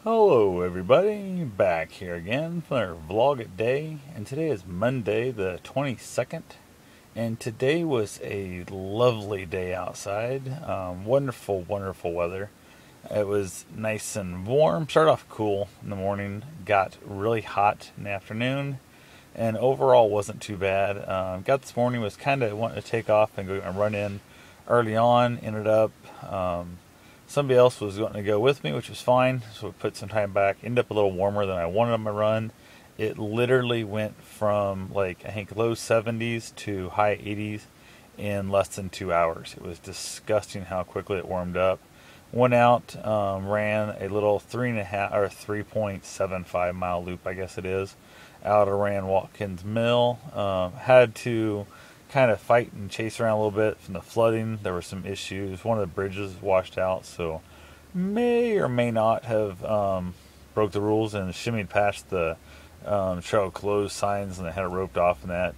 Hello everybody, back here again for our vlog at day, and today is Monday the 22nd, and today was a lovely day outside. Wonderful, wonderful weather. It was nice and warm, started off cool in the morning, got really hot in the afternoon, and overall wasn't too bad. Got this morning, was kind of wanting to take off and go and run in early on, ended up somebody else was going to go with me, which was fine. So we put some time back. Ended up a little warmer than I wanted on my run. It literally went from like I think low 70s to high 80s in less than 2 hours. It was disgusting how quickly it warmed up. Went out, ran a little 3.75 mile loop, I guess it is, out around Watkins Mill. Had to kind of fight and chase around a little bit from the flooding. There were some issues. One of the bridges washed out, so may or may not have broke the rules and shimmied past the trail closed signs and had it roped off and that.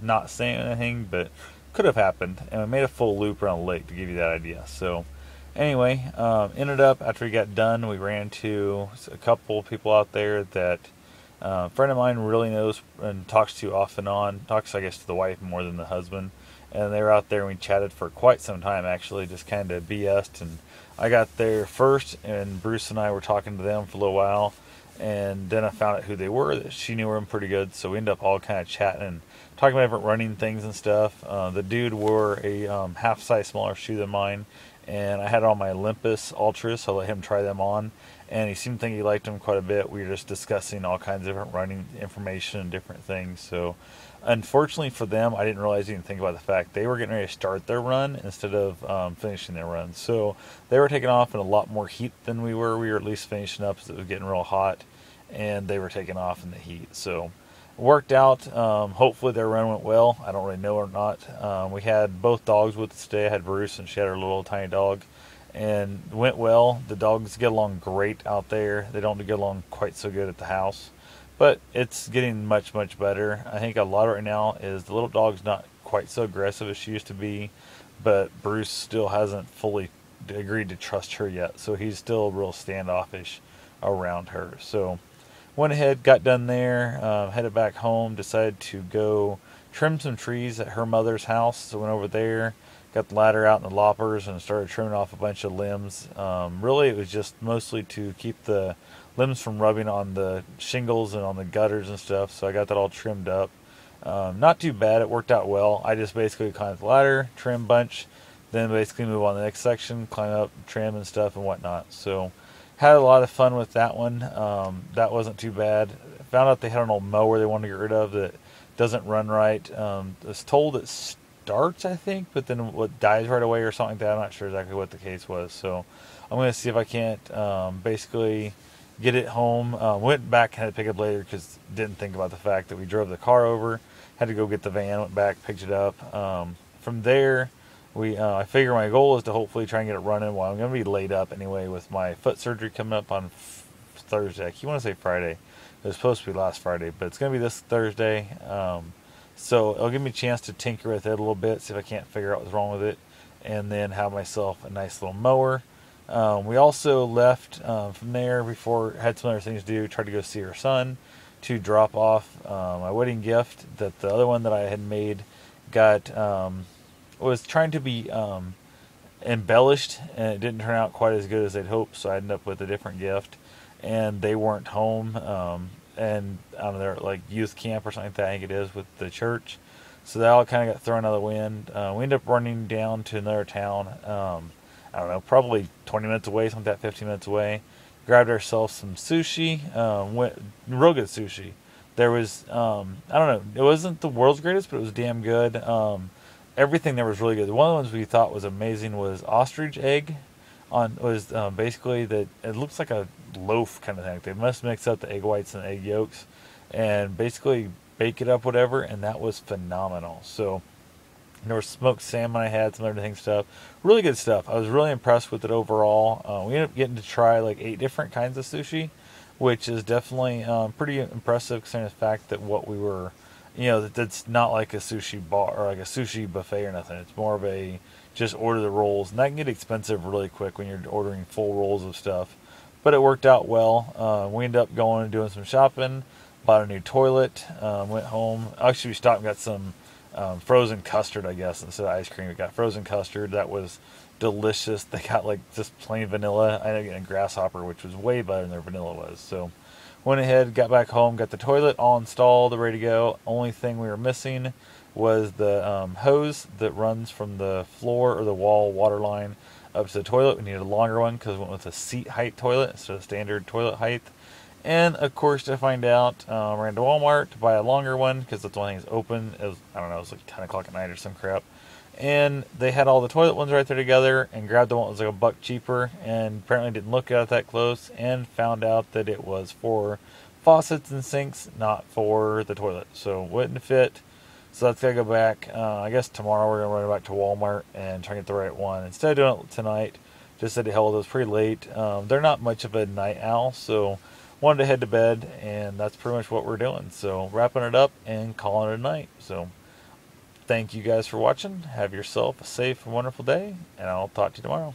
Not saying anything, but could have happened. And we made a full loop around the lake to give you that idea. So anyway, ended up after we got done, we ran to a couple of people out there that a friend of mine really knows and talks to off and on. Talks, I guess, to the wife more than the husband. And they were out there and we chatted for quite some time, actually, just kind of BS'd. And I got there first, and Bruce and I were talking to them for a little while. And then I found out who they were. That she knew them pretty good. So we ended up all kind of chatting and talking about different running things and stuff. The dude wore a half size smaller shoe than mine. And I had on my Olympus Ultras, so I let him try them on. And he seemed to think he liked them quite a bit. We were just discussing all kinds of different running information and different things. So, unfortunately for them, I didn't realize even think about the fact they were getting ready to start their run instead of finishing their run. So they were taking off in a lot more heat than we were. We were at least finishing up as it was getting real hot, and they were taking off in the heat. So worked out. Hopefully their run went well. I don't really know or not. We had both dogs with us today. I had Bruce and she had her little tiny dog. And went well. The dogs get along great out there. They don't get along quite so good at the house, but it's getting much, much better. I think a lot right now is the little dog's not quite so aggressive as she used to be, but Bruce still hasn't fully agreed to trust her yet, so he's still real standoffish around her. So went ahead, got done there, headed back home, decided to go trim some trees at her mother's house. So went over there, got the ladder out and the loppers and started trimming off a bunch of limbs. Really, it was just mostly to keep the limbs from rubbing on the shingles and on the gutters and stuff. So I got that all trimmed up. Not too bad. It worked out well. I just basically climbed the ladder, trim bunch, then basically move on to the next section, climb up, trim and stuff and whatnot. So had a lot of fun with that one. That wasn't too bad. Found out they had an old mower they wanted to get rid of that doesn't run right. I was told it starts, I think, but then what dies right away or something like that. I'm not sure exactly what the case was. So I'm going to see if I can't basically get it home. Went back and had to pick it up later because didn't think about the fact that we drove the car over. Had to go get the van, went back, picked it up. From there, I figure my goal is to hopefully try and get it running while I'm going to be laid up anyway with my foot surgery coming up on Thursday. I keep want to say Friday. It was supposed to be last Friday, but it's going to be this Thursday. So it'll give me a chance to tinker with it a little bit, see if I can't figure out what's wrong with it, and then have myself a nice little mower. We also left from there before, had some other things to do, tried to go see her son to drop off my wedding gift that the other one that I had made was trying to be embellished, and it didn't turn out quite as good as they'd hoped, so I ended up with a different gift, and they weren't home. And I don't know, they're like youth camp or something like that, I think it is, with the church. So that all kind of got thrown out of the wind. We ended up running down to another town, I don't know, probably 20 minutes away, something like that, 15 minutes away. Grabbed ourselves some sushi, went real good sushi. There was, I don't know, it wasn't the world's greatest, but it was damn good. Everything there was really good. One of the ones we thought was amazing was ostrich egg. Basically that it looks like a loaf kind of thing. They must mix up the egg whites and egg yolks and basically bake it up, whatever, and that was phenomenal. So there was smoked salmon I had, some other things stuff. Really good stuff. I was really impressed with it overall. We ended up getting to try like 8 different kinds of sushi, which is definitely pretty impressive considering the fact that what we were, that's not like a sushi bar or like a sushi buffet or nothing. It's more of a just order the rolls, and that can get expensive really quick when you're ordering full rolls of stuff. but it worked out well. We ended up going and doing some shopping, bought a new toilet, went home. Actually, we stopped and got some frozen custard, I guess, instead of ice cream. We got frozen custard. That was delicious. They got like just plain vanilla. I ended up getting a grasshopper, which was way better than their vanilla was. So went ahead, got back home, got the toilet all installed, ready to go. Only thing we were missing was the hose that runs from the floor or the wall water line up to the toilet. We needed a longer one because we went with a seat height toilet instead of standard toilet height. And of course, to find out, ran to Walmart to buy a longer one because that's the only thing that's open. It was, I don't know, it was like 10 o'clock at night or some crap. And they had all the toilet ones right there together, and grabbed the one that was like a buck cheaper, and apparently didn't look at it that close, and found out that it was for faucets and sinks, not for the toilet. So wouldn't fit. So that's gotta go back. I guess tomorrow we're gonna run back to Walmart and try to get the right one. Instead of doing it tonight, just said hell, it was pretty late. They're not much of a night owl, so wanted to head to bed, and that's pretty much what we're doing. So wrapping it up and calling it a night. So thank you guys for watching. Have yourself a safe and wonderful day, and I'll talk to you tomorrow.